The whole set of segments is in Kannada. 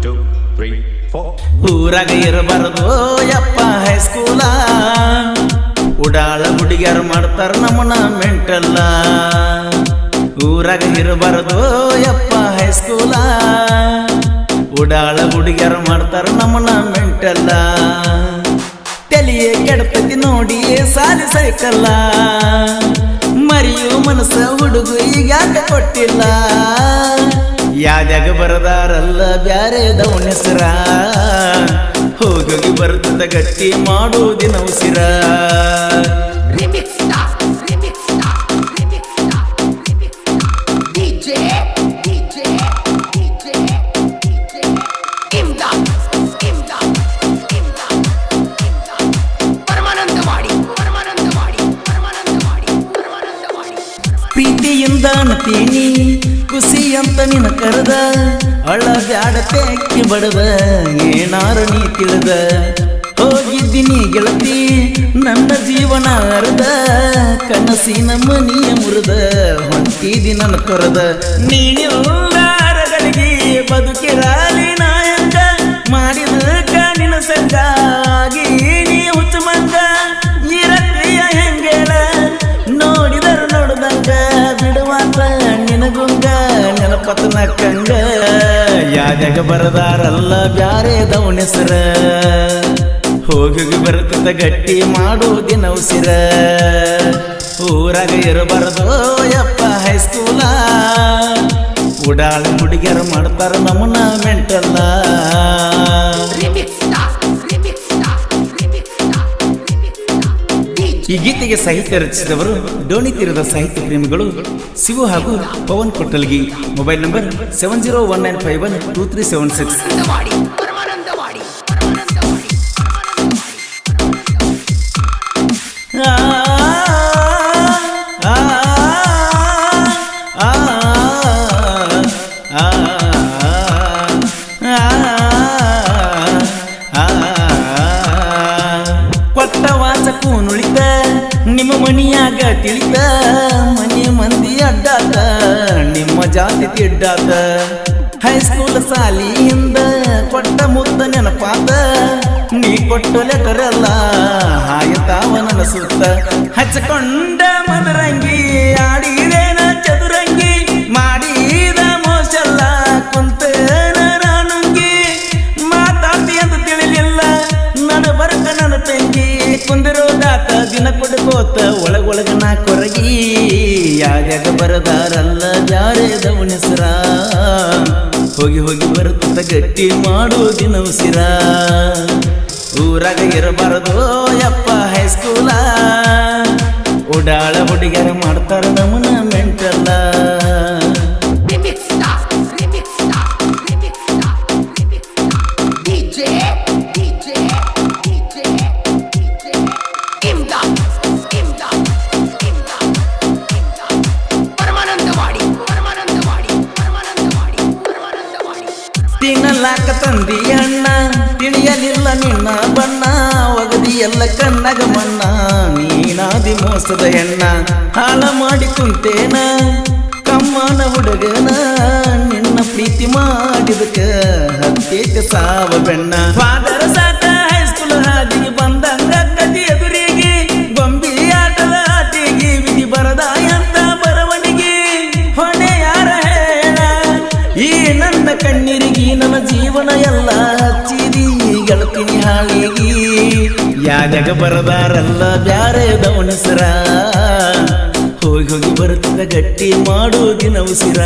2, 3, 4 ಊರಾಗ ಇರಬಾರದು ಯಪ್ಪ ಹೈಸ್ಕೂಲ ಉಡಾಳ ಹುಡುಗಿಯರು ಮಾಡ್ತಾರ ನಮ್ಮನ ಮೆಂಟಲ್ಲ ಊರಾಗ ಇರಬಾರದು ಯಪ್ಪ ಹೈಸ್ಕೂಲ ಉಡಾಳ ಹುಡುಗಿಯರು ಮಾಡ್ತಾರ ನಮ್ಮನ ಮೆಂಟಲ್ಲ ತಲೆಯೇ ಕೆಡತತಿ ನೋಡಿ ಸಾಲಿ ಸೈಕಲ್ಲ ಮರಿಯು ಮನಸ್ಸ ಹುಡುಗು ಈಗ ಕೊಟ್ಟಿಲ್ಲ ಯಾದ್ಯಾಗ ಬರದಾರಲ್ಲ ಬ್ಯಾರೆದವನ ಹೆಸರ ಹೋಗಿ ಬರ್ತದ ಗಟ್ಟಿ ಮಾಡೋದಿನ ಉಸಿರ ಪ್ರೀತಿಯಿಂದ ಅನ್ತೀನಿ ಖುಷಿ ಅಂತ ನಿನ್ನ ಕರೆದ ಅಳ ಬ್ಯಾಡ ತೆಕ್ಕಿ ಬಡದ ಏನಾರ ನೀ ತಿಳಿದ ಹೋಗಿದ್ದೀನಿ ಗೆಳತಿ ನನ್ನ ಜೀವನ ಅರ್ಧ ಕನಸಿನ ಮನಿಯ ಮುರಿದ ಹೊಂಟಿದಿ ನನ್ನ ತೊರೆದ ನೀನಿಲ್ಲಗಳಿಗೆ ಬದುಕಿರಾಲಿ ನಾಯಕ ಮಾಡಿದ ನಿನ್ನ ಸಂಗಾಗಿ ನೀ ಹುಚ್ಚು ಮಂಗ ಇರತ್ರಿಯ ಹೆಂಗೇಳ ನೋಡಿದರು ನೋಡ್ದಂಗ ಬಿಡುವಂತ ನಿನಗುಂಗ ನೆನಪತನ ಕಂಗ ಯಾದ್ಯಾಗ ಬರದಾರಲ್ಲ ಬ್ಯಾರೆದವನ ಹೆಸರ ಹೋಗಿ ಬರ್ತದ ಗಟ್ಟಿ ಮಾಡೋದಿನ ಉಸಿರ ಊರಾಗ ಇರಬಾರದು ಯಪ್ಪ ಹೈಸ್ಕೂಲ ಉಡಾಳ ಹುಡುಗಿಯರು ಮಾಡ್ತಾರ ನಮ್ಮನ್ನ ಮೆಂಟಲ್ಲ ಈ ಗೀತೆಗೆ ಸಾಹಿತ್ಯ ರಚಿಸಿದವರು ಡೋಣಿ ತೀರದ ಸಾಹಿತ್ಯ ಪ್ರೇಮಿಗಳು ಶಿವು ಹಾಗೂ ಪವನ್ ಕೊಟ್ಟಲ್ಗಿ ಮೊಬೈಲ್ ನಂಬರ್ 7019512376 ಕೊಟ್ಟ ವಾಚಕ್ಕೂ ನುಳಿತ ನಿಮ್ಮ ಮನಿಯಾಗ ತಿಳಿತ ಮನಿ ಮಂದಿ ಅಡ್ಡಾತ ನಿಮ್ಮ ಜಾತಿ ತಿಡ್ಡಾತ ಹೈಸ್ಕೂಲ್ ಸಾಲಿಯಿಂದ ಕೊಟ್ಟ ಮುದ್ದ ನೆನಪಾತ ನೀ ಕೊಟ್ಟ ಲೆಟರ್ ಅಲ್ಲ ಹಾಯತಾವ ನನ್ನ ಸುತ್ತ ಹಚ್ಕೊಂಡ ಮದರಂಗಿ ಆಡಿದೇನ ಚದುರಂಗಿ ಮಾಡಿದ ಮೋಸಲ್ಲ ಕುಂತೇನ ನಾನುಂಗಿ ಮಾತಾಡ್ತಿ ಅಂತ ತಿಳಿಲಿಲ್ಲ ನನ್ನ ಬರ್ಕ ನನ್ನ ತಂಗಿ ಕುಂದಿರೋದಾತ ದಿನ ಕೊಡ್ಕೋತ ಒಳಗೊಳಗ ನಾ ಕೊರಗಿ ಯಾದ್ಯಾಗ ಬರದಾರಲ್ಲ ಬ್ಯಾರೆದವನ ಹೆಸರ ಹೋಗಿ ಹೋಗಿ ಬರ್ತದ ಗಟ್ಟಿ ಮಾಡೋದಿನ ಉಸಿರ ಊರಾಗ ಇರಬಾರದು ಯಪ್ಪ ಹೈಸ್ಕೂಲ ಉಡಾಳ ಹುಡುಗಿಯರು ಮಾಡ್ತಾರ ನಮ್ಮನ ಮೆಂಟಲ್ಲ ತಿನ್ನಲಾಕ ತಂದಿ ಅಣ್ಣ ತಿಳಿಯಲಿಲ್ಲ ನಿನ್ನ ಬಣ್ಣ ಒಗದಿ ಎಲ್ಲ ಕಣ್ಣಗ ಮಣ್ಣ ನೀನಾದಿ ಮೋಸದ ಹೆಣ್ಣ ಹಾಳ ಮಾಡಿ ಕುಂತೇನ ಕಮ್ಮನ ಹುಡುಗನ ನಿನ್ನ ಪ್ರೀತಿ ಮಾಡಿದಕ ಹತ್ತೇಕ ಸಾವ ಬೆಣ್ಣ ಫಾದರ್ ಸಾತ ಹೈಸ್ಕೂಲ್ ಹಾದಿಗೆ ಬಂದಂಗ ಕದಿ ಎದುರಿಗೆ ಗೊಂಬಿ ಆಟದ ಆಟಿಗೆ ವಿಧಿ ಬರದ ಅಂತ ಬರವಣಿಗೆ ಹೊಣೆ ಯಾರ ಹೇಳ ಈ ನನ್ನ ಕಣ್ಣೀರಿಗೆ ನನ್ನ ಜೀವನ ಎಲ್ಲ ಹಚ್ಚಿದಿ ಗೆಳತಿನಿ ಹಾಳಿಗಿ ಯಾದ್ಯಾಗ ಬರದಾರಲ್ಲ ಬ್ಯಾರೆದವನ ಹೆಸರ ಹೋಗಿ ಹೋಗಿ ಬರ್ತದ ಗಟ್ಟಿ ಮಾಡೋದಿನ ಉಸಿರ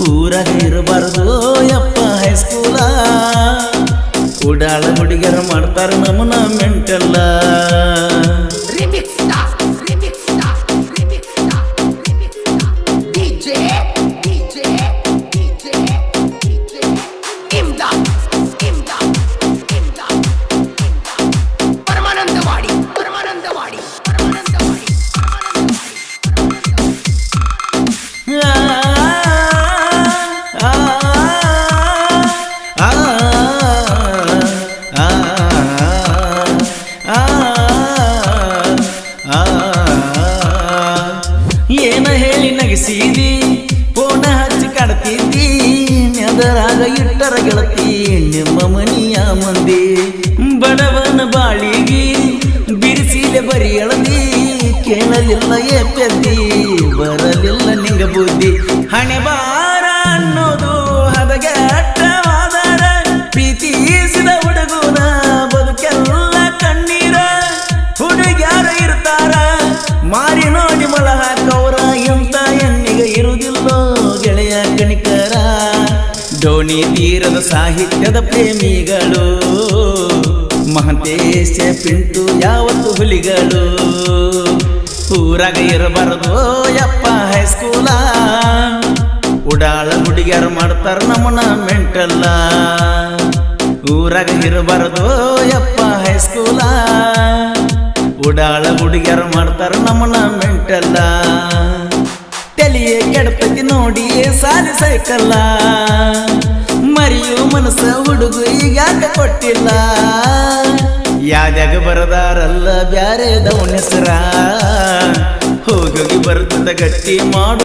ಊರಾಗ ಇರಬಾರದು ಯಪ್ಪ ಹೈಸ್ಕೂಲ ಉಡಾಳ ಹುಡುಗಿಯರು ಮಾಡ್ತಾರ ನಮ್ಮನ ಮೆಂಟಲ್ಲ ಇಟ್ಟರ ಗೆಳತಿ ನಿಮ್ಮ ಮನಿಯ ಮಂದಿ ಬಡವನ ಬಾಳಿಗೆ ಬಿಡಿಸಿಲೆ ಬರಿ ಎಳದಿ ಕೇಳಲಿಲ್ಲ ಏ ಪೆದ್ದಿ ಬರಲಿಲ್ಲ ನಿಂಗ ಬುದ್ಧಿ ಹಣೆ ಬಾರ ಅನ್ನೋದು ಹದಗೆಟ್ಟವಾದರ ಪ್ರೀತಿಸಿದ ಹುಡುಗನ ಬದುಕೆಲ್ಲ ಕಣ್ಣೀರ ಹುಡುಗ್ಯಾರ ಇರ್ತಾರ ಮಾರಿ ನೋಡಿ ಮಳ ಹಾಕವ್ರ ಎಂತ ಎಣ್ಣಿಗ ಇರುವುದಿಲ್ಲೋ ಗೆಳೆಯ ಕಣಿಕರ ಡೋಣಿ ತೀರದ ಸಾಹಿತ್ಯದ ಪ್ರೇಮಿಗಳು ಮಹಂತೇಶ ಪಿಂಟು ಯಾವತ್ತು ಹುಲಿಗಳು ಊರಾಗ ಇರಬಾರದು ಯಪ್ಪ ಹೈಸ್ಕೂಲ ಉಡಾಳ ಹುಡುಗಿಯರು ಮಾಡ್ತಾರ ನಮ್ಮನ ಮೆಂಟಲ್ಲ ಊರಾಗ ಇರಬಾರದು ಯಪ್ಪ ಹೈಸ್ಕೂಲ ಉಡಾಳ ಹುಡುಗಿಯರು ಮಾಡ್ತಾರ ನಮ್ಮನ ಮೆಂಟಲ್ಲ ತಲೆಯೇ ಕೆಡತತಿ ನೋಡಿ ಸಾಲಿ ಸೈಕಲ್ಲ ಮರಿಯು ಮನಸ್ಸ ಹುಡುಗು ಈಗ ಕೊಟ್ಟಿಲ್ಲ ಯಾದ್ಯಾಗ ಬರದಾರಲ್ಲ ಬ್ಯಾರೆ ದವನ ಹೆಸರ ಹೋಗಿ ಬರ್ತದ ಗಟ್ಟಿ ಮಾಡು